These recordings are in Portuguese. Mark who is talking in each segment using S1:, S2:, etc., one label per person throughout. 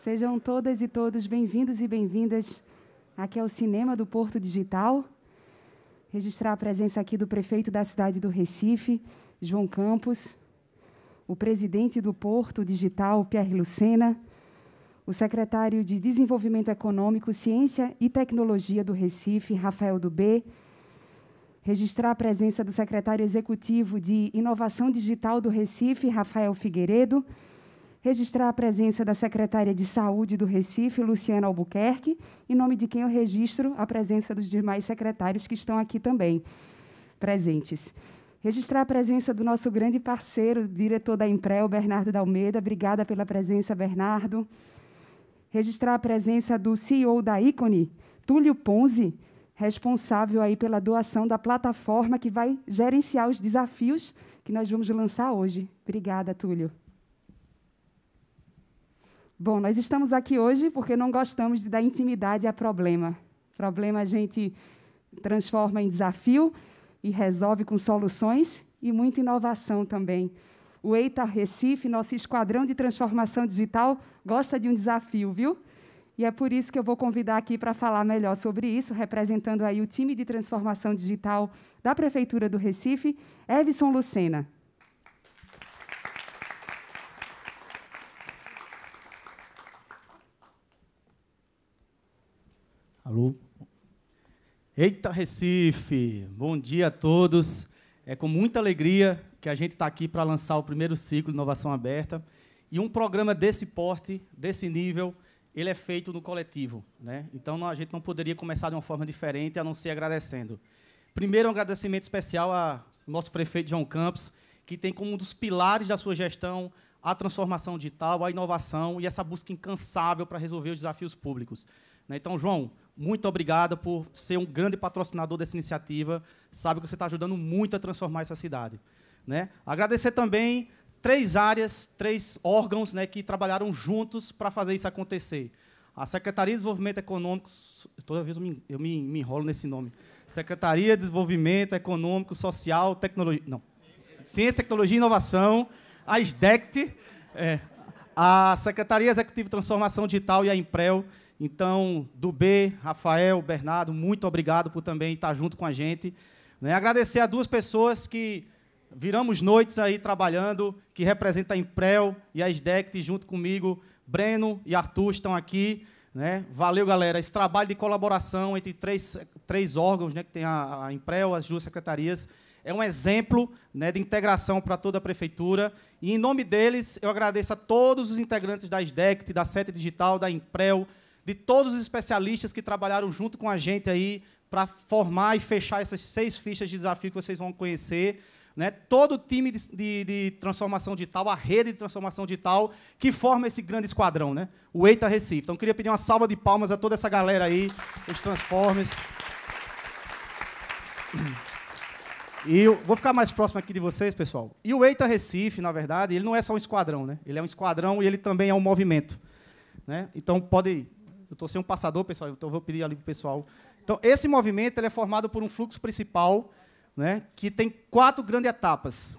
S1: Sejam todas e todos bem-vindos e bem-vindas aqui ao Cinema do Porto Digital. Registrar a presença aqui do prefeito da cidade do Recife, João Campos, o presidente do Porto Digital, Pierre Lucena, o secretário de Desenvolvimento Econômico, Ciência e Tecnologia do Recife, Rafael Dubé. Registrar a presença do secretário executivo de Inovação Digital do Recife, Rafael Figueiredo. Registrar a presença da secretária de Saúde do Recife, Luciana Albuquerque, em nome de quem eu registro a presença dos demais secretários que estão aqui também presentes. Registrar a presença do nosso grande parceiro, diretor da Imprel, Bernardo da Almeida. Obrigada pela presença, Bernardo. Registrar a presença do CEO da Ícone, Túlio Ponzi, responsável aí pela doação da plataforma que vai gerenciar os desafios que nós vamos lançar hoje. Obrigada, Túlio. Bom, nós estamos aqui hoje porque não gostamos de dar intimidade a problema. Problema a gente transforma em desafio e resolve com soluções e muita inovação também. O EITA Recife, nosso esquadrão de transformação digital, gosta de um desafio, viu? E é por isso que eu vou convidar aqui para falar melhor sobre isso, representando aí o time de transformação digital da Prefeitura do Recife, Evson Lucena.
S2: Alô? Eita, Recife! Bom dia a todos. É com muita alegria que a gente está aqui para lançar o primeiro ciclo de Inovação Aberta. E um programa desse porte, desse nível, ele é feito no coletivo, né? Então, a gente não poderia começar de uma forma diferente, a não ser agradecendo. Primeiro, um agradecimento especial ao nosso prefeito João Campos, que tem como um dos pilares da sua gestão a transformação digital, a inovação e essa busca incansável para resolver os desafios públicos. Então, João, muito obrigado por ser um grande patrocinador dessa iniciativa. Sabe que você está ajudando muito a transformar essa cidade. Agradecer também 3 áreas, 3 órgãos, que trabalharam juntos para fazer isso acontecer. A Secretaria de Desenvolvimento Econômico, toda vez eu me enrolo nesse nome, Secretaria de Desenvolvimento Econômico, Social, Tecnologia, não, Ciência, Tecnologia e Inovação, a SDECT, a Secretaria Executiva de Transformação Digital e a Imprel. Então, Dubé, Rafael, Bernardo, muito obrigado por também estar junto com a gente. Agradecer a 2 pessoas que viramos noites aí trabalhando, que representam a Imprel e a SDECT junto comigo. Breno e Arthur estão aqui. Valeu, galera. Esse trabalho de colaboração entre três órgãos, que tem a Imprel, as 2 secretarias, é um exemplo de integração para toda a Prefeitura. E, em nome deles, eu agradeço a todos os integrantes da SDECT, da Sete Digital, da Imprel, de todos os especialistas que trabalharam junto com a gente aí para formar e fechar essas 6 fichas de desafio que vocês vão conhecer. Todo o time de transformação digital, a rede de transformação digital, que forma esse grande esquadrão, o EITA Recife. Então, eu queria pedir uma salva de palmas a toda essa galera aí, os Transformers. E eu vou ficar mais próximo aqui de vocês, pessoal. E o EITA Recife, na verdade, ele não é só um esquadrão, ele é um esquadrão e ele também é um movimento. Então, pode... Eu estou sem um passador, pessoal, então eu vou pedir ali para o pessoal. Então, esse movimento ele é formado por um fluxo principal, que tem 4 grandes etapas.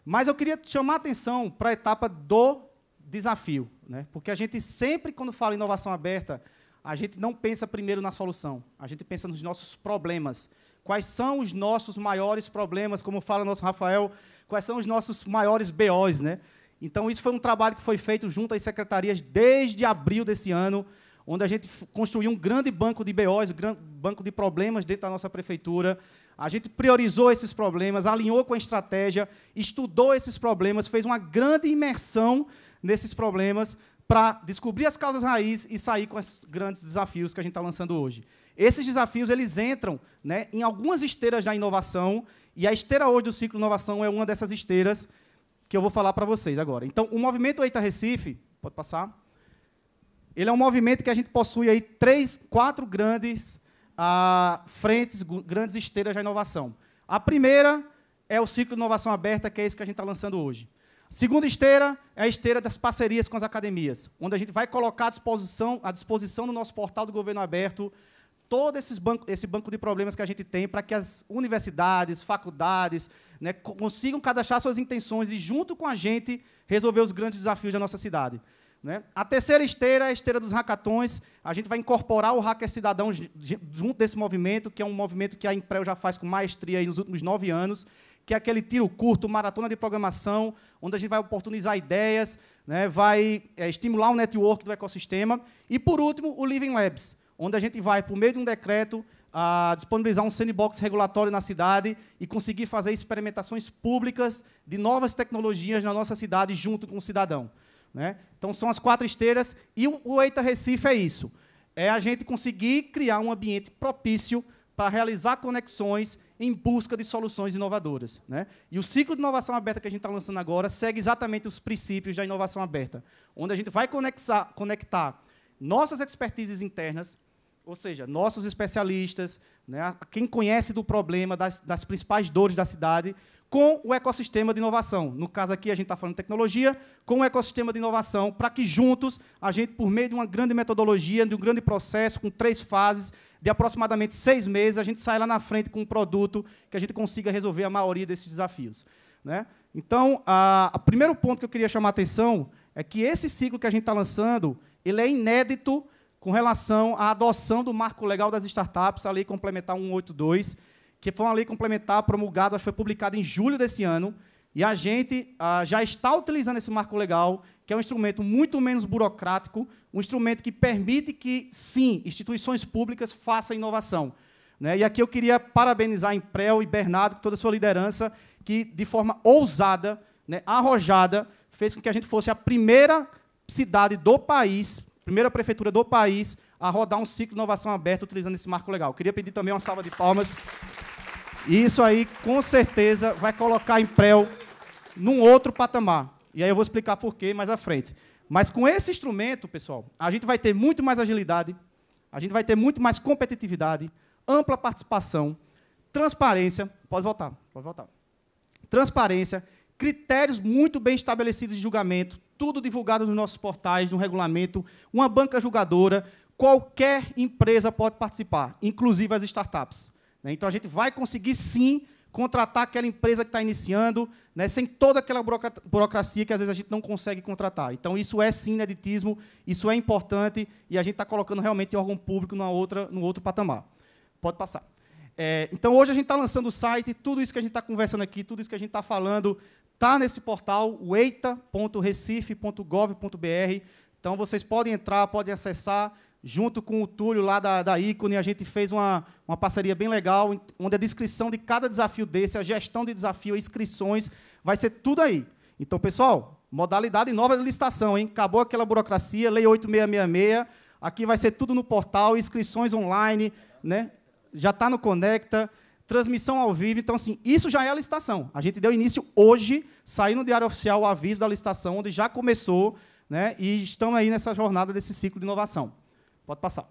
S2: Mas eu queria chamar a atenção para a etapa do desafio, porque a gente sempre, quando fala em inovação aberta, a gente não pensa primeiro na solução, a gente pensa nos nossos problemas. Quais são os nossos maiores problemas, como fala o nosso Rafael, quais são os nossos maiores BOs, Então, isso foi um trabalho que foi feito junto às secretarias desde abril desse ano, onde a gente construiu um grande banco de BOs, um grande banco de problemas dentro da nossa prefeitura. A gente priorizou esses problemas, alinhou com a estratégia, estudou esses problemas, fez uma grande imersão nesses problemas para descobrir as causas raízes e sair com os grandes desafios que a gente está lançando hoje. Esses desafios eles entram em algumas esteiras da inovação, e a esteira hoje do ciclo de inovação é uma dessas esteiras que eu vou falar para vocês agora. Então, o movimento EITA Recife, pode passar? Ele é um movimento que a gente possui aí 4 grandes frentes, grandes esteiras da inovação. A primeira é o ciclo de inovação aberta, que é esse que a gente está lançando hoje. A segunda esteira é a esteira das parcerias com as academias, onde a gente vai colocar à disposição no nosso portal do Governo Aberto todo esse banco de problemas que a gente tem para que as universidades, faculdades, consigam cadastrar suas intenções e, junto com a gente, resolver os grandes desafios da nossa cidade. Né? A terceira esteira é a esteira dos hackathons. A gente vai incorporar o Hacker Cidadão junto desse movimento, que é um movimento que a Imprel já faz com maestria aí nos últimos 9 anos, que é aquele tiro curto, maratona de programação, onde a gente vai oportunizar ideias, né? Vai estimular o network do ecossistema. E, por último, o Living Labs, onde a gente vai, por meio de um decreto, disponibilizar um sandbox regulatório na cidade e conseguir fazer experimentações públicas de novas tecnologias na nossa cidade junto com o cidadão. Né? Então, são as 4 esteiras, e o EITA Recife é isso. É a gente conseguir criar um ambiente propício para realizar conexões em busca de soluções inovadoras. Né? E o ciclo de inovação aberta que a gente está lançando agora segue exatamente os princípios da inovação aberta, onde a gente vai conectar nossas expertises internas, ou seja, nossos especialistas, né, quem conhece do problema, das principais dores da cidade, com o ecossistema de inovação. No caso aqui, a gente está falando de tecnologia, com o ecossistema de inovação, para que, juntos, a gente, por meio de uma grande metodologia, de um grande processo, com 3 fases, de aproximadamente 6 meses, a gente sai lá na frente com um produto que a gente consiga resolver a maioria desses desafios. Né? Então, o primeiro ponto que eu queria chamar a atenção é que esse ciclo que a gente está lançando, ele é inédito com relação à adoção do Marco Legal das Startups, a Lei Complementar 182, que foi uma lei complementar promulgada, foi publicada em julho desse ano, e a gente já está utilizando esse marco legal, que é um instrumento muito menos burocrático, um instrumento que permite que, sim, instituições públicas façam inovação. Né? E aqui eu queria parabenizar a Imprel e Bernardo, com toda a sua liderança, que, de forma ousada, né, arrojada, fez com que a gente fosse a primeira cidade do país, primeira prefeitura do país, a rodar um ciclo de inovação aberta utilizando esse marco legal. Queria pedir também uma salva de palmas. E isso aí, com certeza, vai colocar a Imprel num outro patamar. E aí eu vou explicar por quê mais à frente. Mas com esse instrumento, pessoal, a gente vai ter muito mais agilidade, a gente vai ter muito mais competitividade, ampla participação, transparência, pode voltar. Transparência, critérios muito bem estabelecidos de julgamento, tudo divulgado nos nossos portais, no regulamento, uma banca julgadora, qualquer empresa pode participar, inclusive as startups. Então, a gente vai conseguir, sim, contratar aquela empresa que está iniciando, né, sem toda aquela burocracia que, às vezes, a gente não consegue contratar. Então, isso é, sim, ineditismo, isso é importante, e a gente está colocando, realmente, o órgão público num outro patamar. Pode passar. Então, hoje, a gente está lançando o site, tudo isso que a gente está conversando aqui, tudo isso que a gente está falando, está nesse portal, o eita.recife.gov.br. Então, vocês podem entrar, podem acessar. Junto com o Túlio, lá da Ícone, a gente fez uma parceria bem legal, onde a descrição de cada desafio desse, a gestão de desafio, inscrições, vai ser tudo aí. Então, pessoal, modalidade nova de licitação, hein? Acabou aquela burocracia, Lei 8666, aqui vai ser tudo no portal, inscrições online, né? Já está no Conecta, transmissão ao vivo. Então, assim, isso já é a licitação. A gente deu início hoje, saiu no Diário Oficial o aviso da licitação, onde já começou, né? E estão aí nessa jornada desse ciclo de inovação. Pode passar.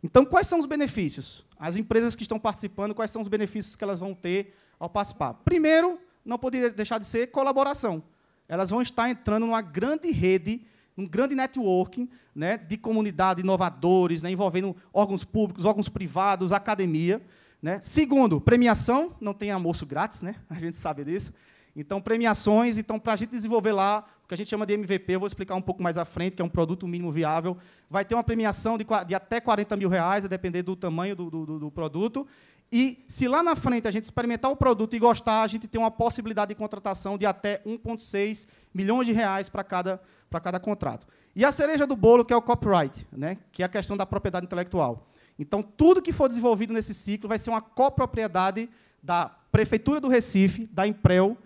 S2: Então, quais são os benefícios? As empresas que estão participando, quais são os benefícios que elas vão ter ao participar? Primeiro, não poderia deixar de ser colaboração. Elas vão estar entrando numa grande rede, um grande networking, né, de comunidade, inovadores, né, envolvendo órgãos públicos, órgãos privados, academia. Né. Segundo, premiação. Não tem almoço grátis, né? A gente sabe disso. Então, premiações. Então, para a gente desenvolver lá o que a gente chama de MVP, eu vou explicar um pouco mais à frente, que é um produto mínimo viável, vai ter uma premiação de até R$40 mil, a depender do tamanho do produto. E, se lá na frente a gente experimentar o produto e gostar, a gente tem uma possibilidade de contratação de até R$1,6 milhões para cada contrato. E a cereja do bolo, que é o copyright, né, que é a questão da propriedade intelectual. Então, tudo que for desenvolvido nesse ciclo vai ser uma copropriedade da Prefeitura do Recife, da Imprel,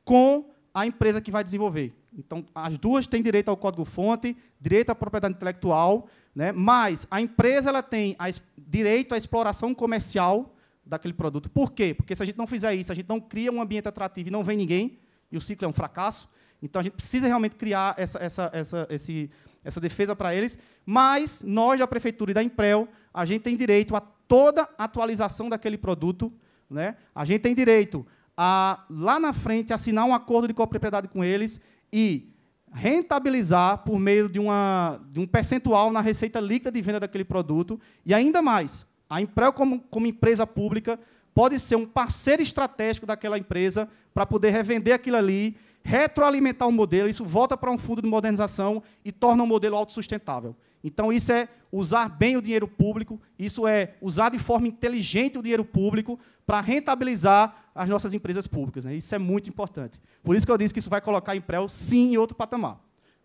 S2: com a empresa que vai desenvolver. Então, as duas têm direito ao código-fonte, direito à propriedade intelectual, né, mas a empresa ela tem direito à exploração comercial daquele produto. Por quê? Porque, se a gente não fizer isso, a gente não cria um ambiente atrativo e não vem ninguém, e o ciclo é um fracasso. Então, a gente precisa realmente criar essa defesa para eles, mas nós, da Prefeitura e da Imprel, a gente tem direito a toda atualização daquele produto, né? A gente tem direito a, lá na frente, assinar um acordo de copropriedade com eles e rentabilizar por meio de um percentual na receita líquida de venda daquele produto. E, ainda mais, a Imprel, como empresa pública, pode ser um parceiro estratégico daquela empresa para poder revender aquilo ali, retroalimentar o modelo, isso volta para um fundo de modernização e torna o modelo autossustentável. Então, isso é usar bem o dinheiro público, isso é usar de forma inteligente o dinheiro público para rentabilizar as nossas empresas públicas, né? Isso é muito importante. Por isso que eu disse que isso vai colocar a Imprel, sim, em outro patamar.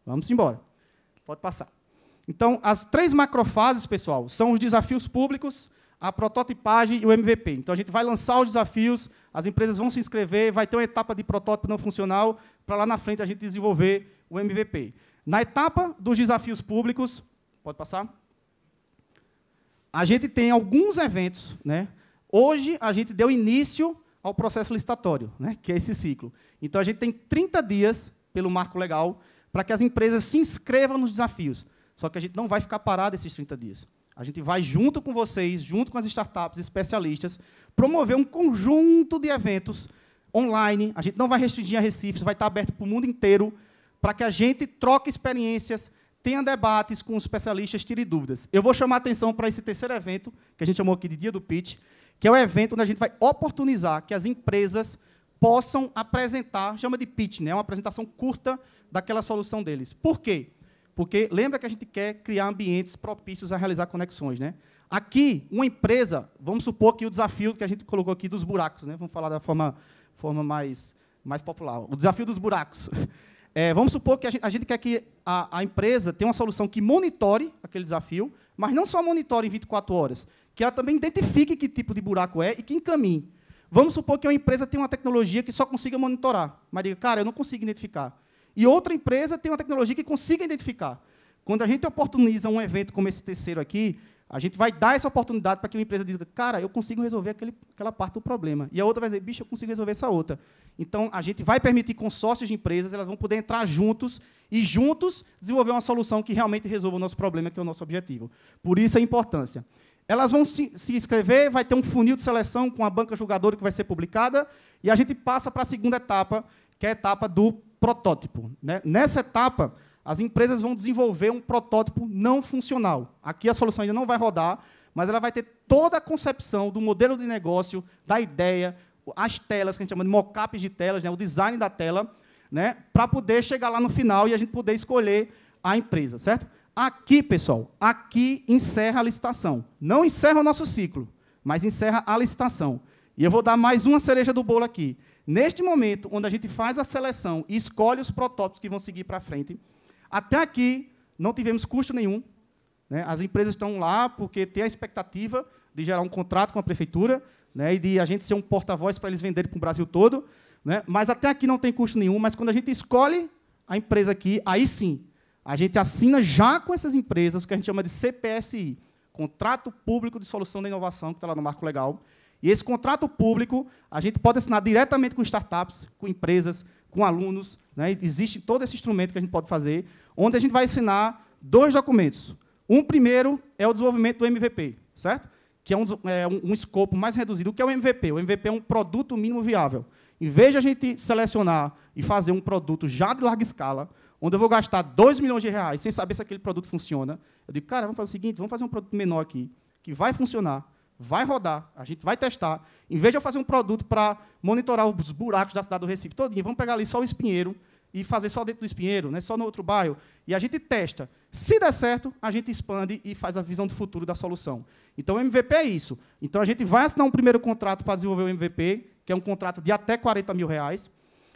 S2: Vamos embora. Pode passar. Então, as 3 macrofases, pessoal, são os desafios públicos, a prototipagem e o MVP. Então, a gente vai lançar os desafios, as empresas vão se inscrever, vai ter uma etapa de protótipo não funcional, para lá na frente a gente desenvolver o MVP. Na etapa dos desafios públicos, pode passar? A gente tem alguns eventos, né? Hoje, a gente deu início ao processo licitatório, né? Que é esse ciclo. Então, a gente tem 30 dias, pelo marco legal, para que as empresas se inscrevam nos desafios. Só que a gente não vai ficar parado esses 30 dias. A gente vai, junto com vocês, junto com as startups especialistas, promover um conjunto de eventos online. A gente não vai restringir a Recife, isso vai estar aberto para o mundo inteiro, para que a gente troque experiências, tenha debates com os especialistas, tire dúvidas. Eu vou chamar a atenção para esse terceiro evento, que a gente chamou aqui de Dia do Pitch, que é o evento onde a gente vai oportunizar que as empresas possam apresentar, chama de pitch, né? Uma apresentação curta daquela solução deles. Por quê? Porque lembra que a gente quer criar ambientes propícios a realizar conexões, né? Aqui, uma empresa, vamos supor que o desafio que a gente colocou aqui dos buracos, né? Vamos falar da forma mais popular. O desafio dos buracos. Vamos supor que a gente quer que a empresa tenha uma solução que monitore aquele desafio, mas não só monitore em 24 horas, que ela também identifique que tipo de buraco é e que encaminhe. Vamos supor que uma empresa tem uma tecnologia que só consiga monitorar, mas diga, cara, eu não consigo identificar. E outra empresa tem uma tecnologia que consiga identificar. Quando a gente oportuniza um evento como esse terceiro aqui, a gente vai dar essa oportunidade para que uma empresa diga, cara, eu consigo resolver aquela parte do problema. E a outra vai dizer, bicho, eu consigo resolver essa outra. Então, a gente vai permitir consórcios de empresas, elas vão poder entrar juntos e juntos desenvolver uma solução que realmente resolva o nosso problema, que é o nosso objetivo. Por isso a importância. Elas vão se inscrever, vai ter um funil de seleção com a banca julgadora que vai ser publicada, e a gente passa para a segunda etapa, que é a etapa do protótipo, né? Nessa etapa, as empresas vão desenvolver um protótipo não funcional. Aqui a solução ainda não vai rodar, mas ela vai ter toda a concepção do modelo de negócio, da ideia, as telas, que a gente chama de mockups de telas, né? O design da tela, né? Para poder chegar lá no final e a gente poder escolher a empresa, certo? Aqui, pessoal, aqui encerra a licitação. Não encerra o nosso ciclo, mas encerra a licitação. E eu vou dar mais uma cereja do bolo aqui. Neste momento, onde a gente faz a seleção e escolhe os protótipos que vão seguir para frente, até aqui não tivemos custo nenhum, né? As empresas estão lá porque tem a expectativa de gerar um contrato com a prefeitura, né? E de a gente ser um porta-voz para eles venderem para o Brasil todo, né? Mas até aqui não tem custo nenhum, mas quando a gente escolhe a empresa aqui, aí sim, a gente assina já com essas empresas o que a gente chama de CPSI, Contrato Público de Solução da Inovação, que está lá no Marco Legal. E esse contrato público, a gente pode assinar diretamente com startups, com empresas, com alunos, né? Existe todo esse instrumento que a gente pode fazer, onde a gente vai assinar 2 documentos. Um primeiro é o desenvolvimento do MVP, certo? Que é um escopo mais reduzido. O que é o MVP? O MVP é um produto mínimo viável. Em vez de a gente selecionar e fazer um produto já de larga escala, onde eu vou gastar R$2 milhões sem saber se aquele produto funciona, eu digo, cara, vamos fazer o seguinte, vamos fazer um produto menor aqui, que vai funcionar, vai rodar, a gente vai testar. Em vez de eu fazer um produto para monitorar os buracos da cidade do Recife todinho, vamos pegar ali só o espinheiro e fazer só dentro do espinheiro, né, só no outro bairro, e a gente testa. Se der certo, a gente expande e faz a visão do futuro da solução. Então, o MVP é isso. Então, a gente vai assinar um primeiro contrato para desenvolver o MVP, que é um contrato de até R$40 mil,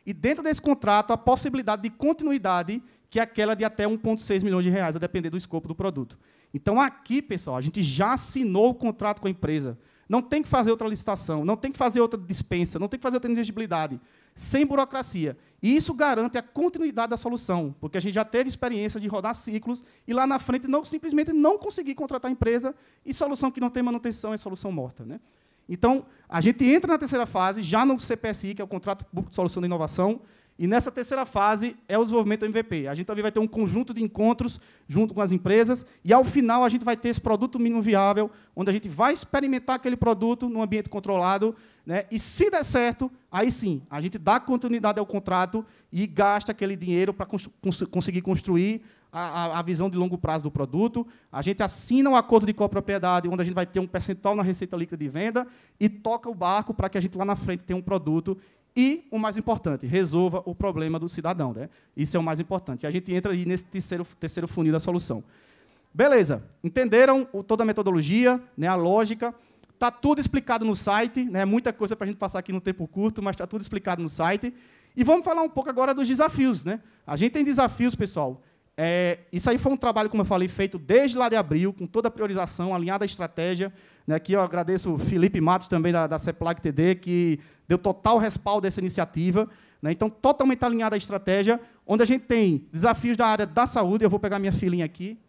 S2: e dentro desse contrato, a possibilidade de continuidade, que é aquela de até R$1,6 milhões, a depender do escopo do produto. Então, aqui, pessoal, a gente já assinou o contrato com a empresa. Não tem que fazer outra licitação, não tem que fazer outra dispensa, não tem que fazer outra inexigibilidade, sem burocracia. E isso garante a continuidade da solução, porque a gente já teve experiência de rodar ciclos e, lá na frente, simplesmente não conseguir contratar a empresa, e solução que não tem manutenção é solução morta, né? Então, a gente entra na terceira fase, já no CPSI, que é o Contrato Público de Solução da Inovação, e nessa terceira fase é o desenvolvimento do MVP. A gente também vai ter um conjunto de encontros junto com as empresas, e, ao final, a gente vai ter esse produto mínimo viável, onde a gente vai experimentar aquele produto num ambiente controlado, né? E, se der certo, aí sim, a gente dá continuidade ao contrato e gasta aquele dinheiro para conseguir construir a visão de longo prazo do produto. A gente assina um acordo de copropriedade, onde a gente vai ter um percentual na receita líquida de venda, e toca o barco para que a gente, lá na frente, tenha um produto e, o mais importante, resolva o problema do cidadão. Né? Isso é o mais importante. E a gente entra aí nesse terceiro funil da solução. Beleza, entenderam toda a metodologia, né, a lógica? Está tudo explicado no site, né, muita coisa para a gente passar aqui no tempo curto, mas está tudo explicado no site. E vamos falar um pouco agora dos desafios. Né? A gente tem desafios, pessoal. Isso aí foi um trabalho, como eu falei, feito desde lá de abril, com toda a priorização, alinhada à estratégia. Né? Aqui eu agradeço o Felipe Matos, também da CEPLAG TD, que deu total respaldo a essa iniciativa. Né? Então, totalmente alinhada à estratégia, onde a gente tem desafios da área da saúde. Eu vou pegar minha filhinha aqui.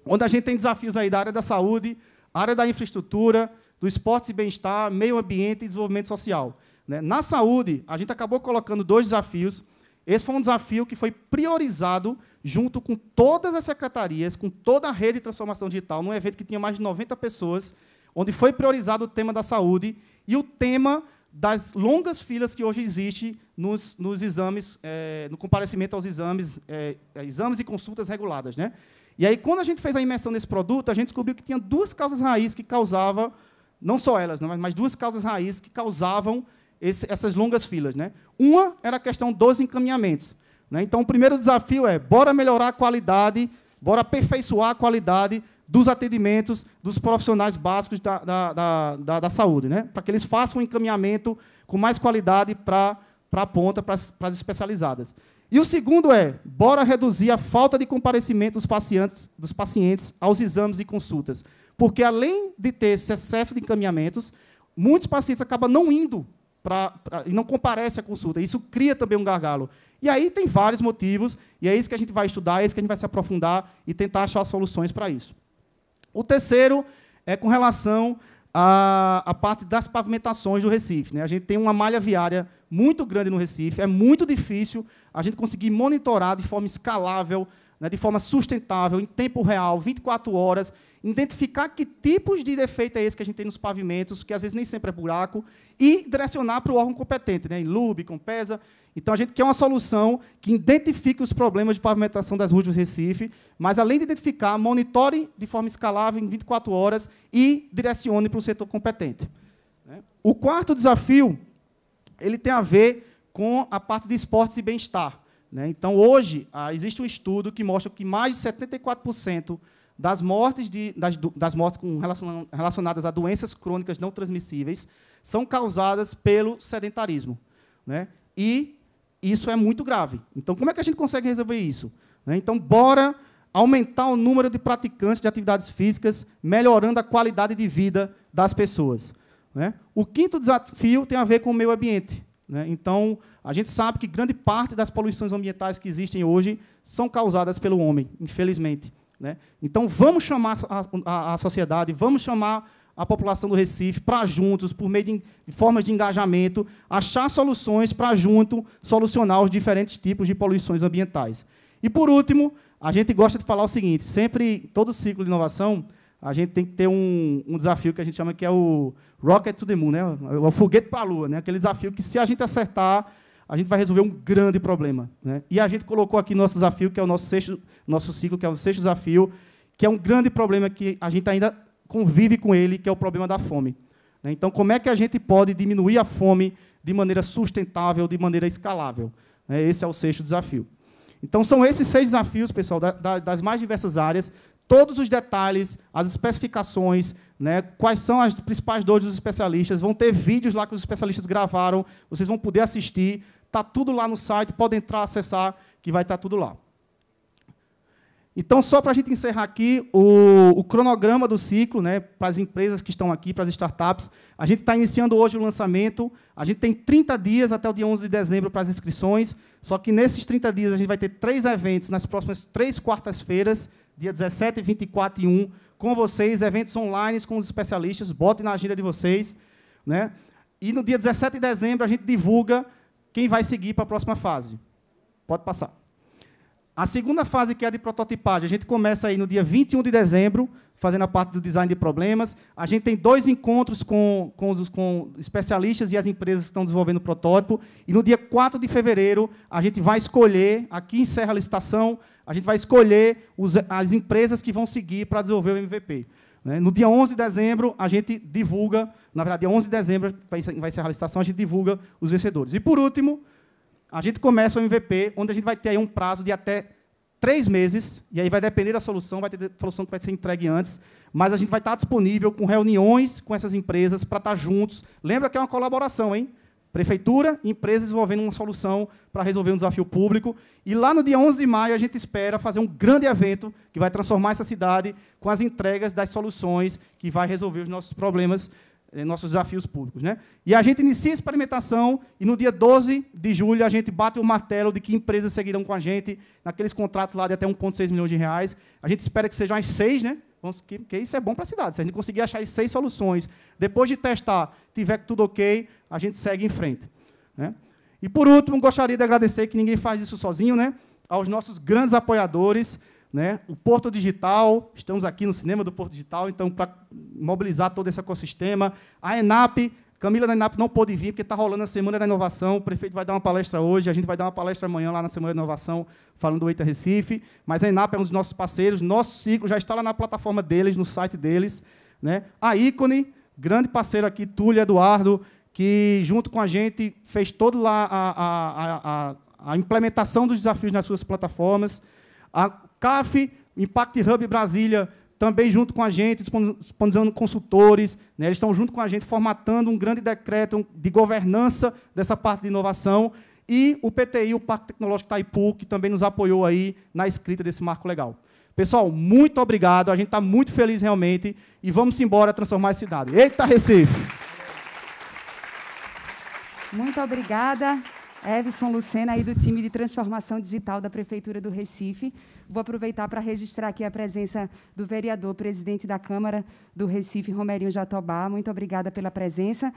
S2: Onde a gente tem desafios aí da área da saúde, área da infraestrutura, do esporte e bem-estar, meio ambiente e desenvolvimento social. Né? Na saúde, a gente acabou colocando 2 desafios. Esse foi um desafio que foi priorizado junto com todas as secretarias, com toda a rede de transformação digital, num evento que tinha mais de 90 pessoas, onde foi priorizado o tema da saúde e o tema das longas filas que hoje existem nos exames, no comparecimento aos exames e consultas reguladas. Né? E aí, quando a gente fez a imersão nesse produto, a gente descobriu que tinha 2 causas raízes que causavam, não só elas, mas 2 causas raízes que causavam essas longas filas. Né? Uma era a questão dos encaminhamentos. Né? Então, o primeiro desafio é, bora melhorar a qualidade, bora aperfeiçoar a qualidade dos atendimentos dos profissionais básicos da saúde, né? Para que eles façam um encaminhamento com mais qualidade para a ponta, para as especializadas. E o segundo é, bora reduzir a falta de comparecimento dos pacientes aos exames e consultas. Porque, além de ter esse excesso de encaminhamentos, muitos pacientes acabam não indo e não comparecem à consulta. Isso cria também um gargalo. E aí tem vários motivos, e é isso que a gente vai estudar, é isso que a gente vai se aprofundar e tentar achar soluções para isso. O terceiro é com relação à parte das pavimentações do Recife. Né? A gente tem uma malha viária muito grande no Recife, é muito difícil a gente conseguir monitorar de forma escalável, né, de forma sustentável, em tempo real, 24 horas, identificar que tipos de defeito é esse que a gente tem nos pavimentos, que às vezes nem sempre é buraco, e direcionar para o órgão competente, né, em LUB, Compesa. Então, a gente quer uma solução que identifique os problemas de pavimentação das ruas do Recife, mas, além de identificar, monitore de forma escalável em 24 horas e direcione para o setor competente. O quarto desafio ele tem a ver com a parte de esportes e bem-estar. Né? Então, hoje, existe um estudo que mostra que mais de 74% das mortes, relacionadas a doenças crônicas não transmissíveis são causadas pelo sedentarismo. Né? E isso é muito grave. Então, como é que a gente consegue resolver isso? Né? Então, bora aumentar o número de praticantes de atividades físicas, melhorando a qualidade de vida das pessoas. Né? O quinto desafio tem a ver com o meio ambiente. Né? Então, a gente sabe que grande parte das poluições ambientais que existem hoje são causadas pelo homem, infelizmente. Né? Então, vamos chamar a sociedade, vamos chamar a população do Recife para juntos, por meio de formas de engajamento, achar soluções para junto solucionar os diferentes tipos de poluições ambientais. E, por último, a gente gosta de falar o seguinte, sempre, todo ciclo de inovação, a gente tem que ter um desafio que a gente chama que é o Rocket to the Moon, né? O foguete para a Lua, né? Aquele desafio que, se a gente acertar, a gente vai resolver um grande problema. Né? E a gente colocou aqui nosso desafio, que é o nosso ciclo, que é o sexto desafio, que é um grande problema que a gente ainda convive com ele, que é o problema da fome. Né? Então, como é que a gente pode diminuir a fome de maneira sustentável, de maneira escalável? Né? Esse é o sexto desafio. Então, são esses 6 desafios, pessoal, das mais diversas áreas, todos os detalhes, as especificações, né, quais são as principais dores dos especialistas, vão ter vídeos lá que os especialistas gravaram, vocês vão poder assistir, está tudo lá no site, podem entrar, acessar, que vai estar tudo lá. Então, só para a gente encerrar aqui, o cronograma do ciclo, né, para as empresas que estão aqui, para as startups, a gente está iniciando hoje o lançamento, a gente tem 30 dias até o dia 11 de dezembro para as inscrições, só que nesses 30 dias a gente vai ter 3 eventos nas próximas 3 quartas-feiras, dia 17, 24 e 1, com vocês, eventos online com os especialistas, botem na agenda de vocês. Né? E no dia 17 de dezembro a gente divulga quem vai seguir para a próxima fase. Pode passar. A segunda fase, que é a de prototipagem, a gente começa aí no dia 21 de dezembro, fazendo a parte do design de problemas. A gente tem 2 encontros com especialistas e as empresas que estão desenvolvendo o protótipo. E no dia 4 de fevereiro, a gente vai escolher, aqui encerra a licitação, a gente vai escolher as empresas que vão seguir para desenvolver o MVP. né? No dia 11 de dezembro, a gente divulga, na verdade, dia 11 de dezembro vai ser a licitação, a gente divulga os vencedores. E, por último, a gente começa o MVP, onde a gente vai ter aí um prazo de até 3 meses, e aí vai depender da solução, vai ter solução que vai ser entregue antes, mas a gente vai estar disponível com reuniões com essas empresas para estar juntos. Lembra que é uma colaboração, hein? Prefeitura e empresas desenvolvendo uma solução para resolver um desafio público. E lá no dia 11 de maio, a gente espera fazer um grande evento que vai transformar essa cidade com as entregas das soluções que vai resolver os nossos problemas, nossos desafios públicos, né? E a gente inicia a experimentação e, no dia 12 de julho, a gente bate o martelo de que empresas seguirão com a gente naqueles contratos lá de até 1,6 milhões de reais. A gente espera que sejam as 6, né? Porque isso é bom para a cidade. Se a gente conseguir achar as 6 soluções, depois de testar, tiver tudo ok, a gente segue em frente, né? E, por último, gostaria de agradecer, que ninguém faz isso sozinho, né, aos nossos grandes apoiadores, né, o Porto Digital, estamos aqui no Cinema do Porto Digital, então, para mobilizar todo esse ecossistema. A ENAP, Camila da ENAP não pôde vir, porque está rolando a Semana da Inovação, o prefeito vai dar uma palestra hoje, a gente vai dar uma palestra amanhã lá na Semana da Inovação, falando do EITA Recife, mas a ENAP é um dos nossos parceiros, nosso ciclo já está lá na plataforma deles, no site deles, né. A Ícone, grande parceiro aqui, Túlio Eduardo, que, junto com a gente, fez toda lá a implementação dos desafios nas suas plataformas. A CAF, Impact Hub Brasília, também junto com a gente, disponibilizando consultores, né? Eles estão junto com a gente, formatando um grande decreto de governança dessa parte de inovação. E o PTI, o Parque Tecnológico Itaipu, que também nos apoiou aí na escrita desse marco legal. Pessoal, muito obrigado, a gente está muito feliz realmente, e vamos embora transformar a cidade. Eita, Recife!
S1: Muito obrigada, Everson Lucena, aí do time de transformação digital da Prefeitura do Recife. Vou aproveitar para registrar aqui a presença do vereador, presidente da Câmara do Recife, Romerinho Jatobá. Muito obrigada pela presença.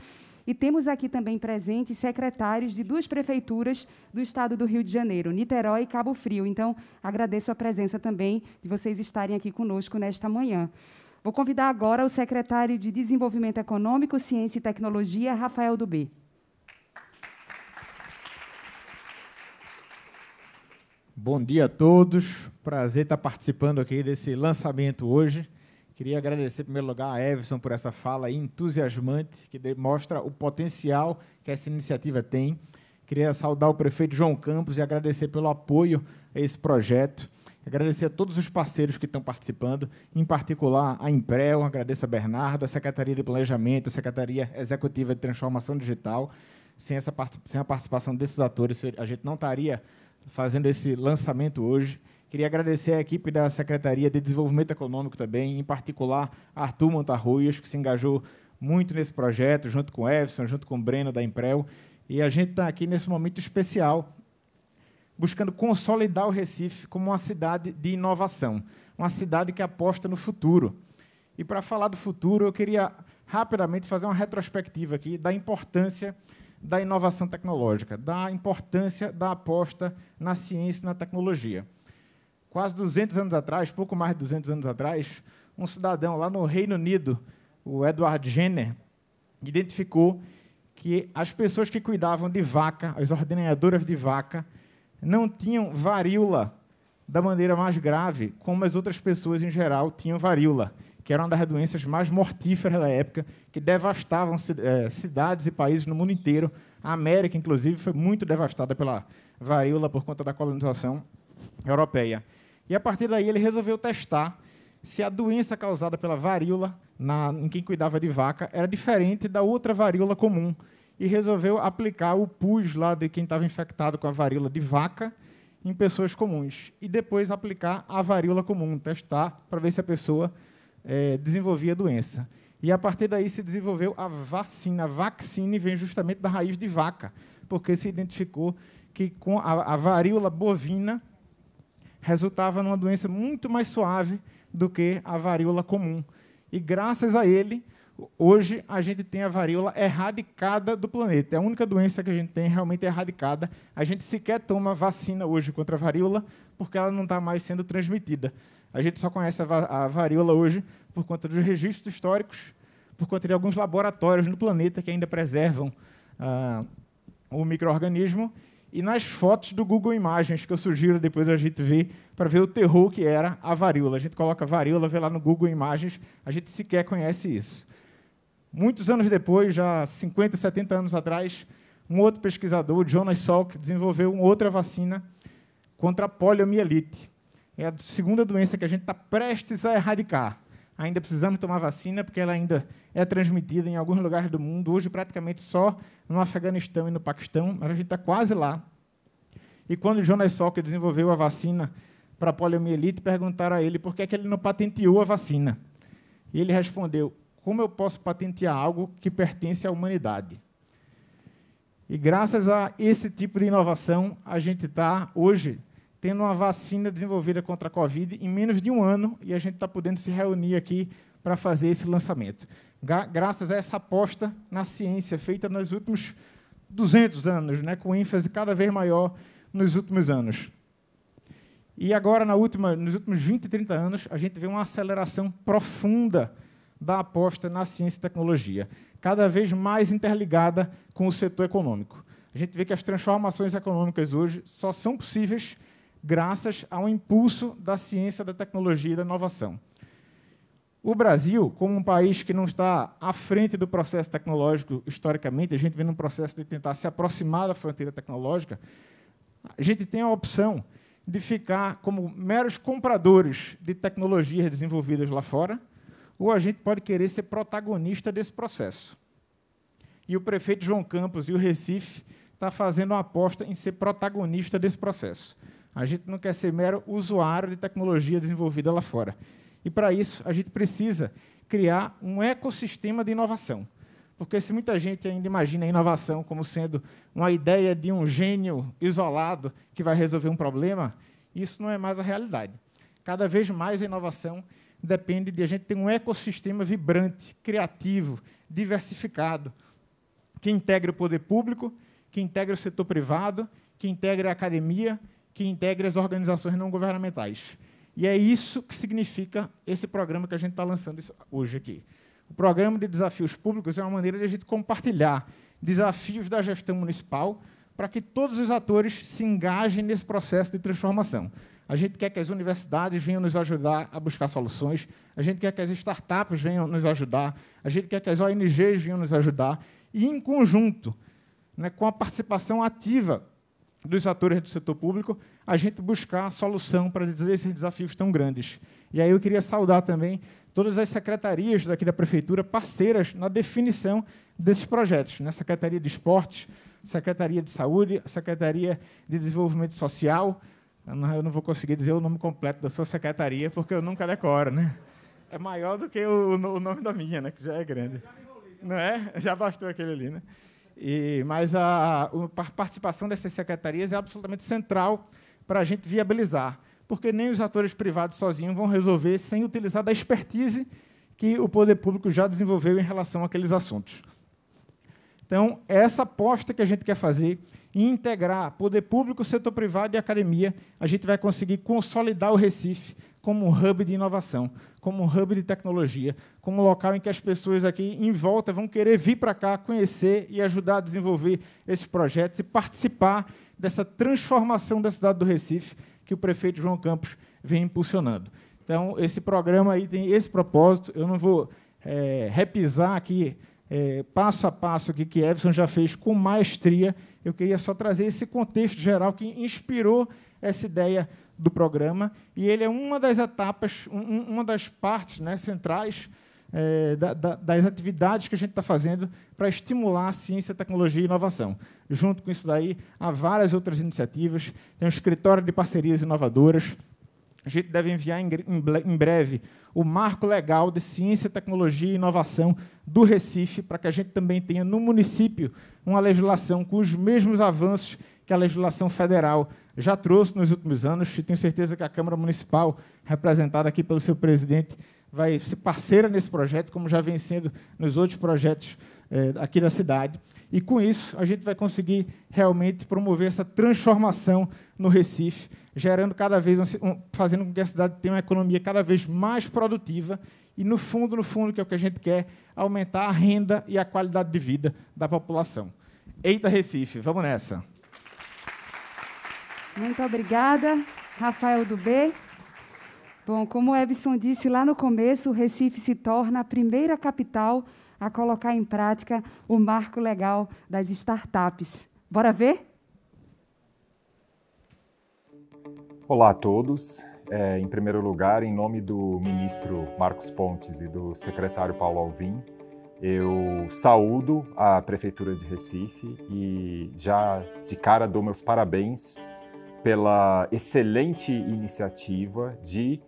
S1: E temos aqui também presentes secretários de 2 prefeituras do estado do Rio de Janeiro, Niterói e Cabo Frio. Então, agradeço a presença também de vocês estarem aqui conosco nesta manhã. Vou convidar agora o secretário de Desenvolvimento Econômico, Ciência e Tecnologia, Rafael Dubê.
S3: Bom dia a todos, prazer estar participando aqui desse lançamento hoje. Queria agradecer, em primeiro lugar, a Everson por essa fala entusiasmante, que mostra o potencial que essa iniciativa tem. Queria saudar o prefeito João Campos e agradecer pelo apoio a esse projeto. Agradecer a todos os parceiros que estão participando, em particular a Imprel, agradeço a Bernardo, a Secretaria de Planejamento, a Secretaria Executiva de Transformação Digital. Sem a participação desses atores, a gente não estaria fazendo esse lançamento hoje. Queria agradecer à equipe da Secretaria de Desenvolvimento Econômico também, em particular a Arthur Montarruias, que se engajou muito nesse projeto, junto com o Everson, junto com o Breno da Imprel. E a gente está aqui nesse momento especial, buscando consolidar o Recife como uma cidade de inovação, uma cidade que aposta no futuro. E, para falar do futuro, eu queria rapidamente fazer uma retrospectiva aqui da importância da inovação tecnológica, da importância da aposta na ciência e na tecnologia. Quase 200 anos atrás, pouco mais de 200 anos atrás, um cidadão lá no Reino Unido, o Edward Jenner, identificou que as pessoas que cuidavam de vaca, as ordenhadoras de vaca, não tinham varíola da maneira mais grave, como as outras pessoas, em geral, tinham varíola, que era uma das doenças mais mortíferas da época, que devastavam cidades e países no mundo inteiro. A América, inclusive, foi muito devastada pela varíola por conta da colonização europeia. E, a partir daí, ele resolveu testar se a doença causada pela varíola em quem cuidava de vaca era diferente da outra varíola comum, e resolveu aplicar o pus lá de quem estava infectado com a varíola de vaca em pessoas comuns, e depois aplicar a varíola comum, testar para ver se a pessoa desenvolvia a doença. E, a partir daí, se desenvolveu a vacina. A vaccine vem justamente da raiz de vaca, porque se identificou que com a varíola bovina resultava numa doença muito mais suave do que a varíola comum. E, graças a ele, hoje a gente tem a varíola erradicada do planeta. É a única doença que a gente tem realmente erradicada. A gente sequer toma vacina hoje contra a varíola, porque ela não está mais sendo transmitida. A gente só conhece a varíola hoje por conta dos registros históricos, por conta de alguns laboratórios no planeta que ainda preservam o micro-organismo, e nas fotos do Google Imagens, que eu sugiro depois a gente ver, para ver o terror que era a varíola. A gente coloca varíola, vê lá no Google Imagens, a gente sequer conhece isso. Muitos anos depois, já 50, 70 anos atrás, um outro pesquisador, Jonas Salk, desenvolveu uma outra vacina contra a poliomielite. É a segunda doença que a gente está prestes a erradicar. Ainda precisamos tomar vacina, porque ela ainda é transmitida em alguns lugares do mundo, hoje praticamente só no Afeganistão e no Paquistão, mas a gente está quase lá. E quando o Jonas Salk desenvolveu a vacina para a poliomielite, perguntaram a ele por que ele não patenteou a vacina. E ele respondeu: como eu posso patentear algo que pertence à humanidade? E, graças a esse tipo de inovação, a gente está, hoje, tendo uma vacina desenvolvida contra a Covid em menos de um ano, e a gente está podendo se reunir aqui para fazer esse lançamento. Graças a essa aposta na ciência feita nos últimos 200 anos, né, com ênfase cada vez maior nos últimos anos. E agora, nos últimos 20, 30 anos, a gente vê uma aceleração profunda da aposta na ciência e tecnologia, cada vez mais interligada com o setor econômico. A gente vê que as transformações econômicas hoje só são possíveis graças ao impulso da ciência, da tecnologia e da inovação. O Brasil, como um país que não está à frente do processo tecnológico historicamente, a gente vem num processo de tentar se aproximar da fronteira tecnológica, a gente tem a opção de ficar como meros compradores de tecnologias desenvolvidas lá fora, ou a gente pode querer ser protagonista desse processo. E o prefeito João Campos e o Recife estão fazendo uma aposta em ser protagonista desse processo. A gente não quer ser mero usuário de tecnologia desenvolvida lá fora. E, para isso, a gente precisa criar um ecossistema de inovação. Porque, se muita gente ainda imagina a inovação como sendo uma ideia de um gênio isolado que vai resolver um problema, isso não é mais a realidade. Cada vez mais a inovação depende de a gente ter um ecossistema vibrante, criativo, diversificado, que integre o poder público, que integre o setor privado, que integre a academia, que integre as organizações não governamentais. E é isso que significa esse programa que a gente está lançando hoje aqui. O Programa de Desafios Públicos é uma maneira de a gente compartilhar desafios da gestão municipal para que todos os atores se engajem nesse processo de transformação. A gente quer que as universidades venham nos ajudar a buscar soluções, a gente quer que as startups venham nos ajudar, a gente quer que as ONGs venham nos ajudar, e, em conjunto, né, com a participação ativa dos atores do setor público, a gente buscar a solução para esses desafios tão grandes. E aí eu queria saudar também todas as secretarias daqui da Prefeitura, parceiras na definição desses projetos, né? Secretaria de Esportes, Secretaria de Saúde, Secretaria de Desenvolvimento Social. Eu não vou conseguir dizer o nome completo da sua secretaria, porque eu nunca decoro, né? É maior do que o nome da minha, né? Que já é grande. Não é? Já bastou aquele ali, né? Mas a participação dessas secretarias é absolutamente central para a gente viabilizar, porque nem os atores privados sozinhos vão resolver sem utilizar da expertise que o poder público já desenvolveu em relação àqueles assuntos. Então, é essa aposta que a gente quer fazer em integrar poder público, setor privado e academia, a gente vai conseguir consolidar o Recife como um hub de inovação, como um hub de tecnologia, como um local em que as pessoas aqui em volta vão querer vir para cá, conhecer e ajudar a desenvolver esses projetos e participar dessa transformação da cidade do Recife que o prefeito João Campos vem impulsionando. Então, esse programa aí tem esse propósito. Eu não vou repisar aqui passo a passo o que Everson já fez com maestria. Eu queria só trazer esse contexto geral que inspirou essa ideia do programa, e ele é uma das etapas, uma das partes, né, centrais das atividades que a gente está fazendo para estimular a ciência, tecnologia e inovação. Junto com isso daí, há várias outras iniciativas, tem um escritório de parcerias inovadoras. A gente deve enviar em breve o marco legal de ciência, tecnologia e inovação do Recife, para que a gente também tenha no município uma legislação com os mesmos avanços que a legislação federal já trouxe nos últimos anos, e tenho certeza que a Câmara Municipal, representada aqui pelo seu presidente, vai ser parceira nesse projeto, como já vem sendo nos outros projetos aqui da cidade. E, com isso, a gente vai conseguir realmente promover essa transformação no Recife, gerando cada vez, fazendo com que a cidade tenha uma economia cada vez mais produtiva e, no fundo, que é o que a gente quer, aumentar a renda e a qualidade de vida da população. Eita, Recife, vamos nessa!
S1: Muito obrigada, Rafael do B. Bom, como o Evson disse lá no começo, o Recife se torna a primeira capital a colocar em prática o marco legal das startups. Bora ver?
S4: Olá a todos. Em primeiro lugar, em nome do ministro Marcos Pontes e do secretário Paulo Alvim, eu saúdo a Prefeitura de Recife e já de cara dou meus parabéns pela excelente iniciativa de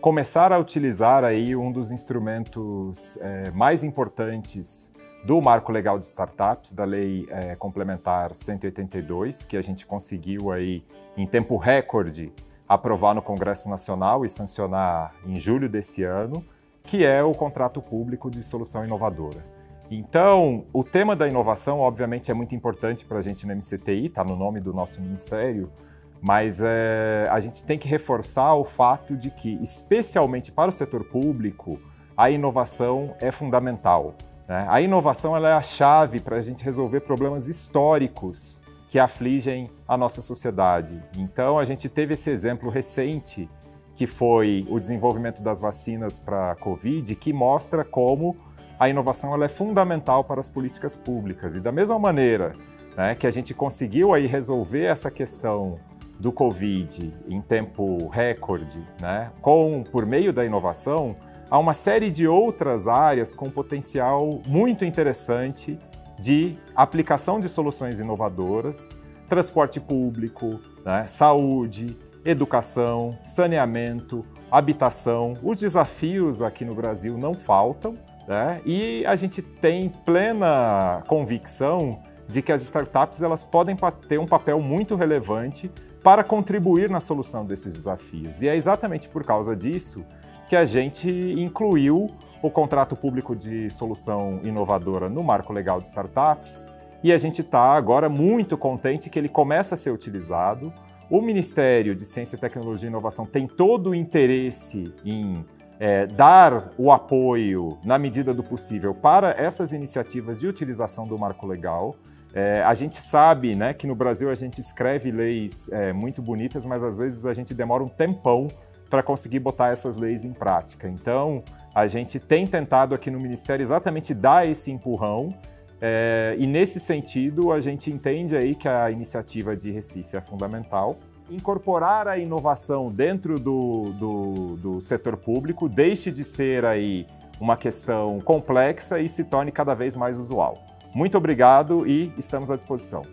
S4: começar a utilizar aí um dos instrumentos mais importantes do Marco Legal de Startups, da Lei Complementar 182, que a gente conseguiu aí em tempo recorde aprovar no Congresso Nacional e sancionar em julho desse ano, que é o contrato público de solução inovadora. Então, o tema da inovação, obviamente, é muito importante para a gente no MCTI, está no nome do nosso ministério, mas a gente tem que reforçar o fato de que, especialmente para o setor público, a inovação é fundamental, né? A inovação ela é a chave para a gente resolver problemas históricos que afligem a nossa sociedade. Então, a gente teve esse exemplo recente, que foi o desenvolvimento das vacinas para a Covid, que mostra como a inovação ela é fundamental para as políticas públicas. E da mesma maneira, né, que a gente conseguiu aí resolver essa questão do Covid em tempo recorde, né, por meio da inovação, há uma série de outras áreas com potencial muito interessante de aplicação de soluções inovadoras, transporte público, né, saúde, educação, saneamento, habitação. Os desafios aqui no Brasil não faltam, né? E a gente tem plena convicção de que as startups elas podem ter um papel muito relevante para contribuir na solução desses desafios. E é exatamente por causa disso que a gente incluiu o contrato público de solução inovadora no Marco Legal de Startups e a gente está agora muito contente que ele começa a ser utilizado. O Ministério de Ciência, Tecnologia e Inovação tem todo o interesse em dar o apoio, na medida do possível, para essas iniciativas de utilização do marco legal. A gente sabe, né, que no Brasil a gente escreve leis muito bonitas, mas às vezes a gente demora um tempão para conseguir botar essas leis em prática. Então, a gente tem tentado aqui no Ministério exatamente dar esse empurrão, e nesse sentido a gente entende aí que a iniciativa de Recife é fundamental. Incorporar a inovação dentro do setor público deixe de ser aí uma questão complexa e se torne cada vez mais usual. Muito obrigado e estamos à disposição.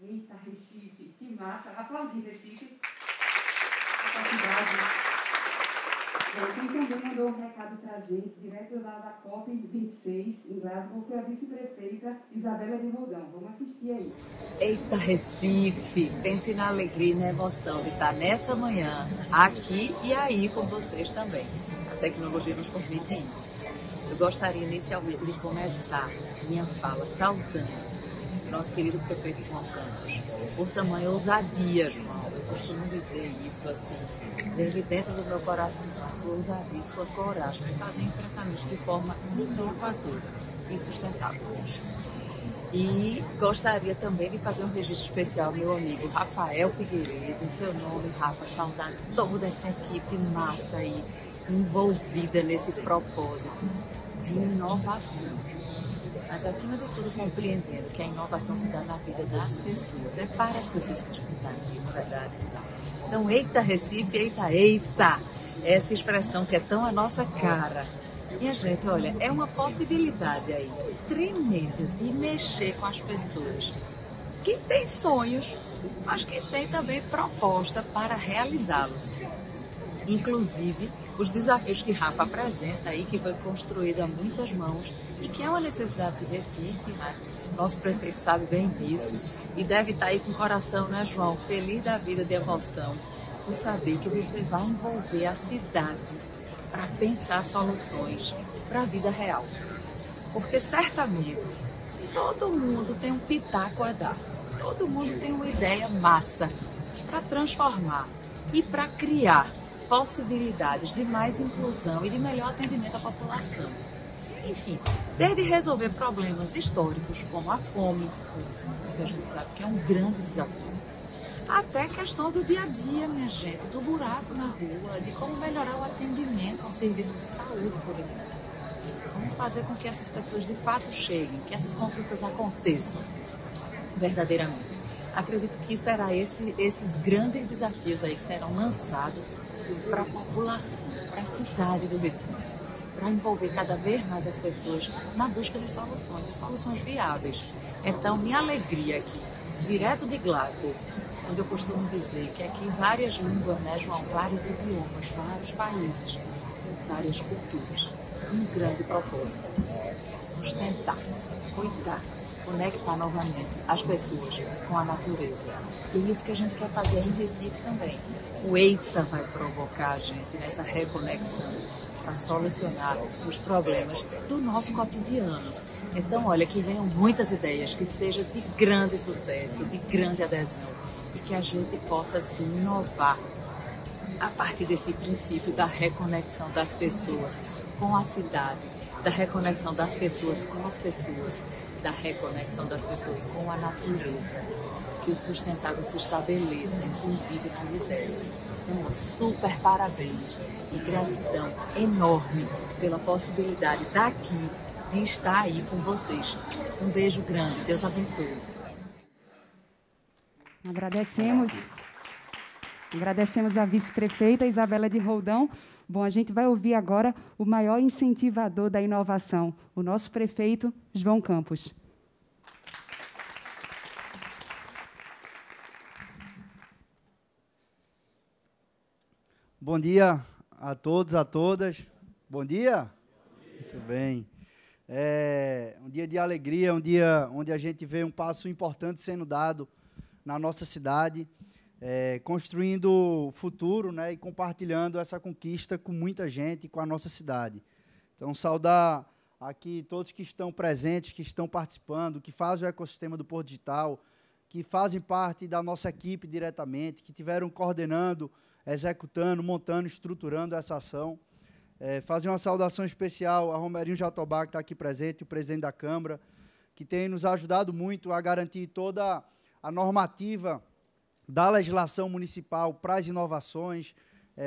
S1: Eita, Recife, que massa! Aplaudir, Recife. A cidade. Quem também mandou um recado para a gente, direto lá da COP26, em Glasgow, foi a vice-prefeita Isabela de Roldão. Vamos assistir aí.
S5: Eita, Recife! Pense na alegria e na emoção de estar nessa manhã, aqui e aí com vocês também. A tecnologia nos permite isso. Eu gostaria inicialmente de começar minha fala saudando nosso querido prefeito João Campos, por tamanha ousadia, João. Eu costumo dizer isso assim, desde dentro do meu coração, a sua ousadia e sua coragem de fazer enfrentamentos de forma inovadora e sustentável. E gostaria também de fazer um registro especial ao meu amigo Rafael Figueiredo, em seu nome, Rafa, saudar toda essa equipe massa aí, envolvida nesse propósito de inovação. Mas, acima de tudo, compreendendo que a inovação se dá na vida das pessoas. É para as pessoas que a gente está aqui, na verdade. Então, eita Recife, eita, eita! Essa expressão que é tão a nossa cara. Minha gente, olha, é uma possibilidade aí tremenda de mexer com as pessoas que têm sonhos, mas que têm também proposta para realizá-los. Inclusive, os desafios que Rafa apresenta aí, que foi construído a muitas mãos e que é uma necessidade de Recife, né? Nosso prefeito sabe bem disso e deve estar aí com o coração, né, João? Feliz da vida, de emoção, por saber que você vai envolver a cidade para pensar soluções para a vida real. Porque certamente todo mundo tem um pitaco a dar, todo mundo tem uma ideia massa para transformar e para criar possibilidades de mais inclusão e de melhor atendimento à população. Enfim, Desde resolver problemas históricos, como a fome, por exemplo, que a gente sabe que é um grande desafio, até a questão do dia a dia, minha gente, do buraco na rua, de como melhorar o atendimento ao serviço de saúde, por exemplo. Como fazer com que essas pessoas de fato cheguem, que essas consultas aconteçam verdadeiramente. Acredito que será esses grandes desafios aí que serão lançados para a população, para a cidade do Recife, para envolver cada vez mais as pessoas na busca de soluções, e soluções viáveis. Então, minha alegria aqui, direto de Glasgow, onde eu costumo dizer que aqui várias línguas, né, João, vários idiomas, vários países, várias culturas, um grande propósito, sustentar, cuidar, conectar novamente as pessoas com a natureza. E é isso que a gente quer fazer em Recife também. O EITA vai provocar a gente nessa reconexão para solucionar os problemas do nosso cotidiano. Então, olha, que venham muitas ideias, que seja de grande sucesso, de grande adesão, e que a gente possa, assim, inovar a partir desse princípio da reconexão das pessoas com a cidade, da reconexão das pessoas com as pessoas, da reconexão das pessoas com a natureza, que o sustentável se estabeleça, inclusive nas ideias. Então, super parabéns e gratidão enorme pela possibilidade daqui de estar aí com vocês. Um beijo grande, Deus abençoe.
S1: Agradecemos a vice-prefeita Isabela de Roldão. Bom, a gente vai ouvir agora o maior incentivador da inovação, o nosso prefeito, João Campos.
S6: Bom dia a todos, a todas. Bom dia? Muito bem. Um dia de alegria, um dia onde a gente vê um passo importante sendo dado na nossa cidade, construindo o futuro, né, e compartilhando essa conquista com muita gente, com a nossa cidade. Então, saudar aqui todos que estão presentes, que estão participando, que fazem o ecossistema do Porto Digital, que fazem parte da nossa equipe diretamente, que estiveram coordenando, executando, montando, estruturando essa ação. Fazer uma saudação especial a Romerinho Jatobá, que está aqui presente, o presidente da Câmara, que tem nos ajudado muito a garantir toda a normativa da legislação municipal para as inovações,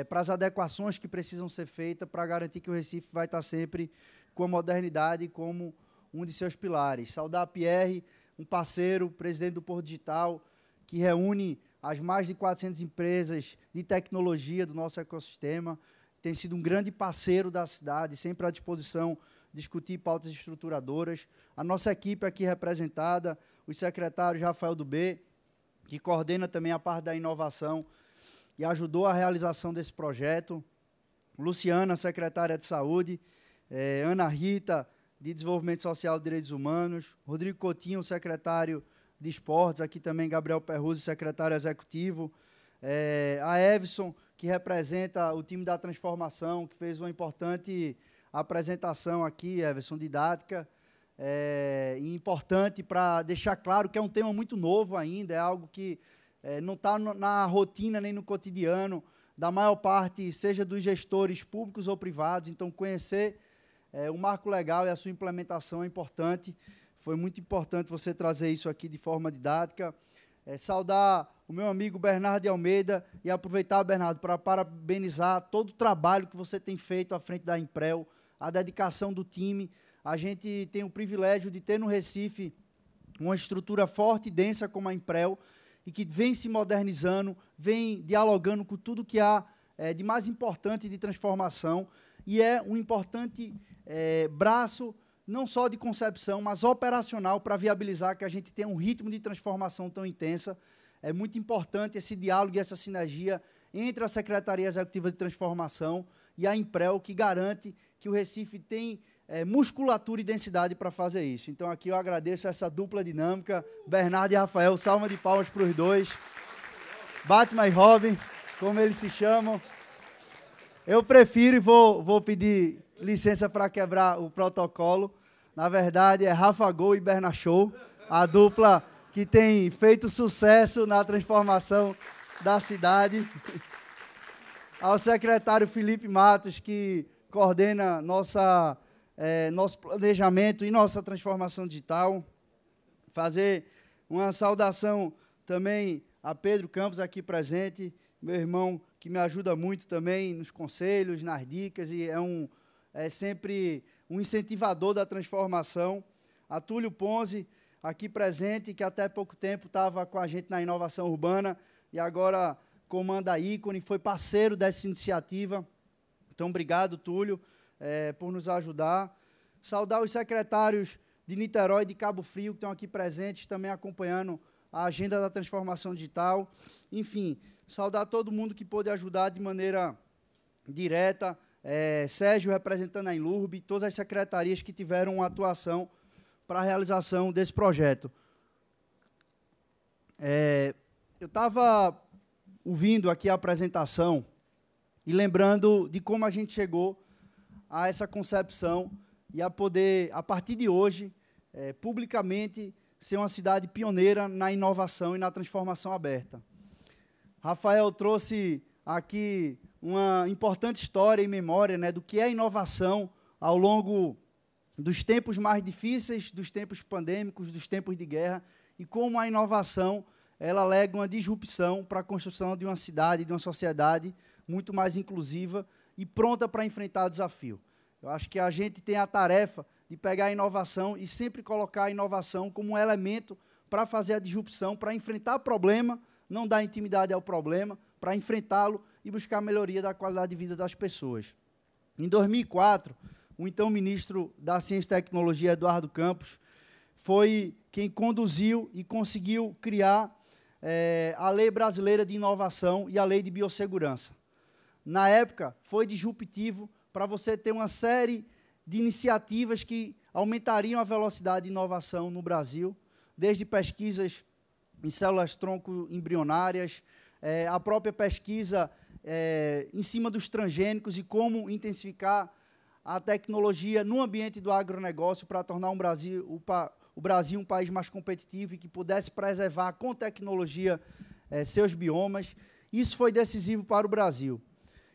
S6: para as adequações que precisam ser feitas para garantir que o Recife vai estar sempre com a modernidade como um de seus pilares. Saudar a Pierre, um parceiro, presidente do Porto Digital, que reúne as mais de 400 empresas de tecnologia do nosso ecossistema, tem sido um grande parceiro da cidade, sempre à disposição de discutir pautas estruturadoras. A nossa equipe aqui representada, os secretários Rafael do B, que coordena também a parte da inovação e ajudou a realização desse projeto, Luciana, secretária de Saúde, Ana Rita, de Desenvolvimento Social e Direitos Humanos, Rodrigo Coutinho, secretário de Esportes, aqui também Gabriel Perruzzi, secretário executivo, a Evson, que representa o time da transformação, que fez uma importante apresentação aqui, Everson, didática, e importante para deixar claro que é um tema muito novo ainda, é algo que não está na rotina nem no cotidiano da maior parte, seja dos gestores públicos ou privados. Então, conhecer o marco legal e a sua implementação é importante. Foi muito importante você trazer isso aqui de forma didática. Saudar o meu amigo Bernardo de Almeida e aproveitar, Bernardo, para parabenizar todo o trabalho que você tem feito à frente da Imprel, a dedicação do time. A gente tem o privilégio de ter no Recife uma estrutura forte e densa como a Imprel e que vem se modernizando, vem dialogando com tudo que há de mais importante de transformação e é um importante braço não só de concepção, mas operacional para viabilizar que a gente tenha um ritmo de transformação tão intensa. É muito importante esse diálogo e essa sinergia entre a Secretaria Executiva de Transformação e a Imprel, que garante que o Recife tem musculatura e densidade para fazer isso. Então, aqui eu agradeço essa dupla dinâmica, Bernardo e Rafael, salva de palmas para os dois. Batman e Robin, como eles se chamam. Eu prefiro e vou pedir licença para quebrar o protocolo. Na verdade, é Rafa Gol e Berna Show, a dupla que tem feito sucesso na transformação da cidade. Ao secretário Felipe Matos, que coordena nossa nosso planejamento e nossa transformação digital. Fazer uma saudação também a Pedro Campos, aqui presente, meu irmão, que me ajuda muito também nos conselhos, nas dicas, e é sempre um incentivador da transformação. A Túlio Ponzi, aqui presente, que até pouco tempo estava com a gente na inovação urbana, e agora comanda a Ícone, foi parceiro dessa iniciativa. Então, obrigado, Túlio, por nos ajudar. Saudar os secretários de Niterói e de Cabo Frio, que estão aqui presentes, também acompanhando a agenda da transformação digital. Enfim, saudar todo mundo que pôde ajudar de maneira direta, Sérgio representando a Enlurb, todas as secretarias que tiveram uma atuação para a realização desse projeto. Eu estava ouvindo aqui a apresentação e lembrando de como a gente chegou a essa concepção e a poder, a partir de hoje, publicamente, ser uma cidade pioneira na inovação e na transformação aberta. Rafael trouxe aqui uma importante história e memória, né, do que é inovação ao longo dos tempos mais difíceis, dos tempos pandêmicos, dos tempos de guerra, e como a inovação ela alega uma disrupção para a construção de uma cidade, de uma sociedade muito mais inclusiva e pronta para enfrentar o desafio. Eu acho que a gente tem a tarefa de pegar a inovação e sempre colocar a inovação como um elemento para fazer a disrupção, para enfrentar o problema, não dar intimidade ao problema, para enfrentá-lo e buscar a melhoria da qualidade de vida das pessoas. Em 2004, o então ministro da Ciência e Tecnologia, Eduardo Campos, foi quem conduziu e conseguiu criar a Lei Brasileira de Inovação e a Lei de Biossegurança. Na época, foi disruptivo para você ter uma série de iniciativas que aumentariam a velocidade de inovação no Brasil, desde pesquisas em células-tronco embrionárias, a própria pesquisa em cima dos transgênicos e como intensificar a tecnologia no ambiente do agronegócio para tornar o Brasil um país mais competitivo e que pudesse preservar com tecnologia seus biomas. Isso foi decisivo para o Brasil.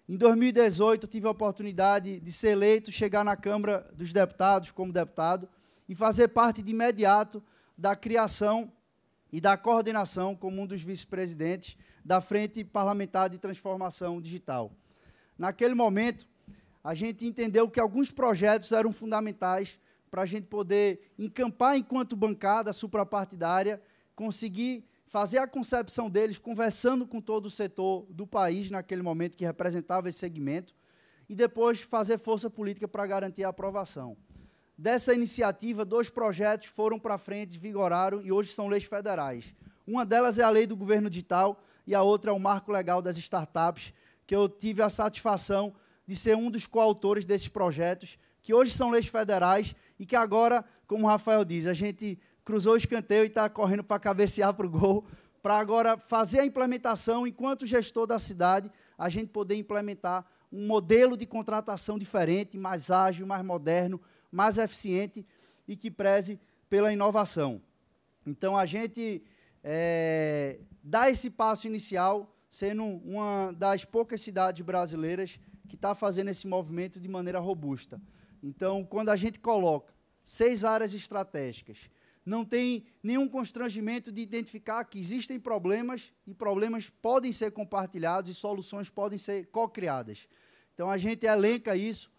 S6: Em 2018, tive a oportunidade de ser eleito, chegar na Câmara dos Deputados como deputado e fazer parte de imediato da criação e da coordenação como um dos vice-presidentes da Frente Parlamentar de Transformação Digital. Naquele momento, a gente entendeu que alguns projetos eram fundamentais para a gente poder encampar enquanto bancada suprapartidária, conseguir fazer a concepção deles, conversando com todo o setor do país, naquele momento que representava esse segmento, e depois fazer força política para garantir a aprovação. Dessa iniciativa, 2 projetos foram para frente, vigoraram, e hoje são leis federais. Uma delas é a Lei do Governo Digital, e a outra é o Marco Legal das Startups, que eu tive a satisfação de ser um dos coautores desses projetos, que hoje são leis federais, e que agora, como o Rafael diz, a gente cruzou o escanteio e está correndo para cabecear para o gol, para agora fazer a implementação, enquanto gestor da cidade, a gente poder implementar um modelo de contratação diferente, mais ágil, mais moderno, mais eficiente e que preze pela inovação. Então, a gente dá esse passo inicial, sendo uma das poucas cidades brasileiras que está fazendo esse movimento de maneira robusta. Então, quando a gente coloca 6 áreas estratégicas, não tem nenhum constrangimento de identificar que existem problemas e problemas podem ser compartilhados e soluções podem ser co-criadas. Então, a gente elenca isso,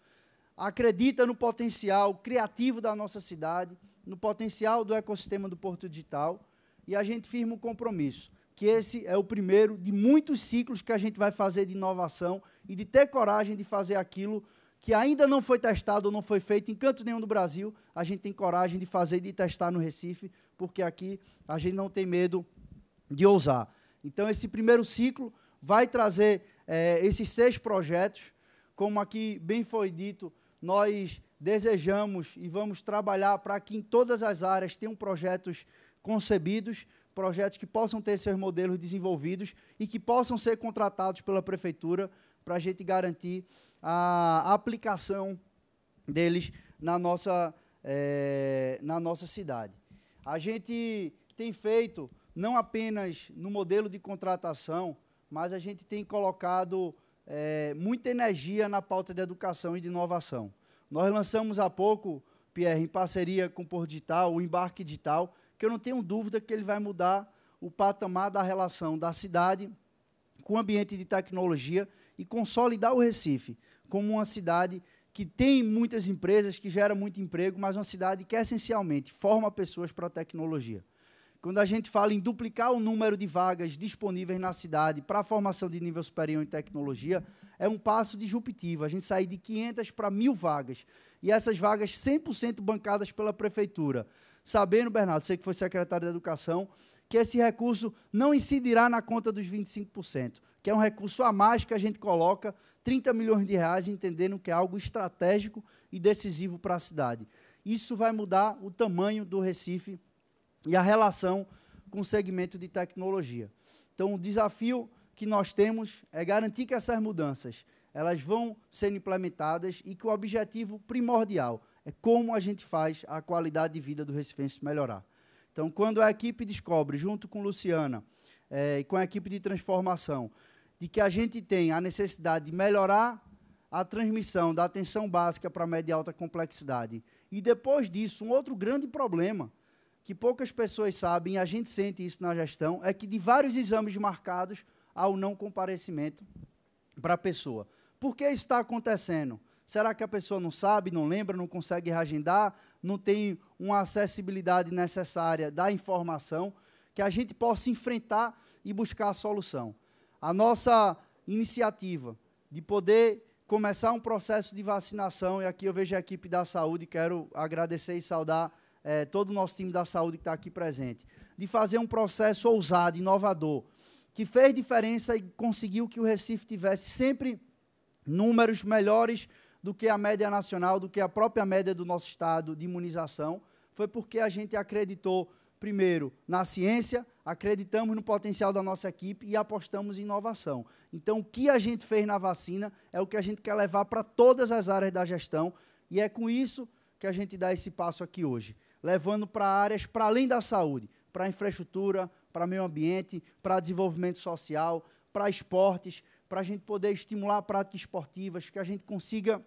S6: acredita no potencial criativo da nossa cidade, no potencial do ecossistema do Porto Digital, e a gente firma um compromisso, que esse é o primeiro de muitos ciclos que a gente vai fazer de inovação e de ter coragem de fazer aquilo que ainda não foi testado ou não foi feito em canto nenhum do Brasil, a gente tem coragem de fazer e de testar no Recife, porque aqui a gente não tem medo de ousar. Então, esse primeiro ciclo vai trazer esses 6 projetos, como aqui bem foi dito, nós desejamos e vamos trabalhar para que em todas as áreas tenham projetos concebidos, projetos que possam ter seus modelos desenvolvidos e que possam ser contratados pela Prefeitura para a gente garantir a aplicação deles na nossa cidade. A gente tem feito, não apenas no modelo de contratação, mas a gente tem colocado muita energia na pauta de educação e de inovação. Nós lançamos há pouco, Pierre, em parceria com o Porto Digital, o Embarque Digital, que eu não tenho dúvida que ele vai mudar o patamar da relação da cidade com o ambiente de tecnologia e consolidar o Recife como uma cidade que tem muitas empresas, que gera muito emprego, mas uma cidade que, essencialmente, forma pessoas para a tecnologia. Quando a gente fala em duplicar o número de vagas disponíveis na cidade para a formação de nível superior em tecnologia, é um passo disruptivo. A gente sair de 500 para 1.000 vagas. E essas vagas 100% bancadas pela prefeitura. Sabendo, Bernardo, você que foi secretário da Educação, que esse recurso não incidirá na conta dos 25%, que é um recurso a mais que a gente coloca, 30 milhões de reais, entendendo que é algo estratégico e decisivo para a cidade. Isso vai mudar o tamanho do Recife e a relação com o segmento de tecnologia. Então, o desafio que nós temos é garantir que essas mudanças elas vão ser implementadas e que o objetivo primordial é como a gente faz a qualidade de vida do recifense melhorar. Então, quando a equipe descobre, junto com Luciana e com a equipe de transformação, de que a gente tem a necessidade de melhorar a transmissão da atenção básica para média e alta complexidade, e depois disso, um outro grande problema, que poucas pessoas sabem, e a gente sente isso na gestão, é que de vários exames marcados há o não comparecimento para a pessoa. Por que isso está acontecendo? Será que a pessoa não sabe, não lembra, não consegue reagendar, não tem uma acessibilidade necessária da informação, que a gente possa enfrentar e buscar a solução? A nossa iniciativa de poder começar um processo de vacinação, e aqui eu vejo a equipe da saúde, quero agradecer e saudar todo o nosso time da saúde que está aqui presente, de fazer um processo ousado, inovador, que fez diferença e conseguiu que o Recife tivesse sempre números melhores do que a média nacional, do que a própria média do nosso estado de imunização, foi porque a gente acreditou, primeiro, na ciência, acreditamos no potencial da nossa equipe e apostamos em inovação. Então, o que a gente fez na vacina é o que a gente quer levar para todas as áreas da gestão, e é com isso que a gente dá esse passo aqui hoje, levando para áreas para além da saúde, para infraestrutura, para meio ambiente, para desenvolvimento social, para esportes, para a gente poder estimular práticas esportivas, que a gente consiga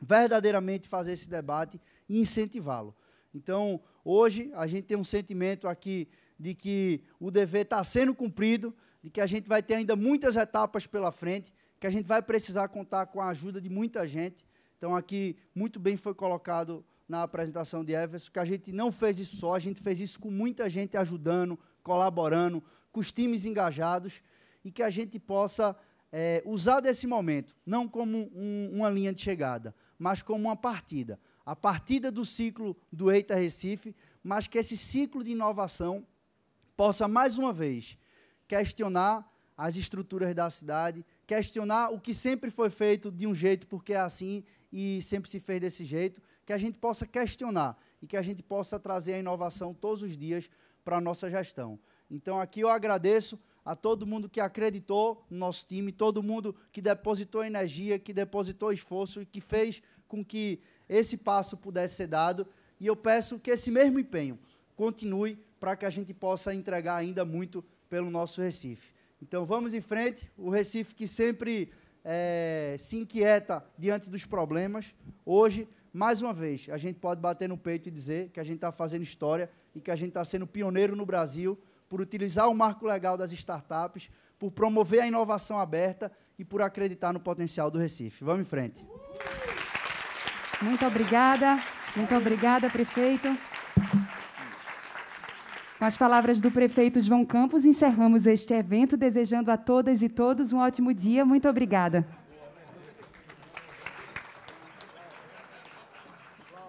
S6: verdadeiramente fazer esse debate e incentivá-lo. Então, hoje, a gente tem um sentimento aqui de que o dever está sendo cumprido, de que a gente vai ter ainda muitas etapas pela frente, que a gente vai precisar contar com a ajuda de muita gente. Então, aqui, muito bem foi colocado na apresentação de Everson, que a gente não fez isso só, a gente fez isso com muita gente ajudando, colaborando, com os times engajados, e que a gente possa usar desse momento, não como uma linha de chegada, mas como uma partida. A partida do ciclo do Eita Recife, mas que esse ciclo de inovação possa, mais uma vez, questionar as estruturas da cidade, questionar o que sempre foi feito de um jeito, porque é assim, e sempre se fez desse jeito, que a gente possa questionar e que a gente possa trazer a inovação todos os dias para a nossa gestão. Então, aqui eu agradeço a todo mundo que acreditou no nosso time, todo mundo que depositou energia, que depositou esforço e que fez com que esse passo pudesse ser dado. E eu peço que esse mesmo empenho continue para que a gente possa entregar ainda muito pelo nosso Recife. Então, vamos em frente. O Recife que sempre se inquieta diante dos problemas. Hoje, mais uma vez, a gente pode bater no peito e dizer que a gente está fazendo história e que a gente está sendo pioneiro no Brasil por utilizar o marco legal das startups, por promover a inovação aberta e por acreditar no potencial do Recife. Vamos em frente.
S1: Muito obrigada, prefeito. Com as palavras do prefeito João Campos, encerramos este evento, desejando a todas e todos um ótimo dia. Muito obrigada.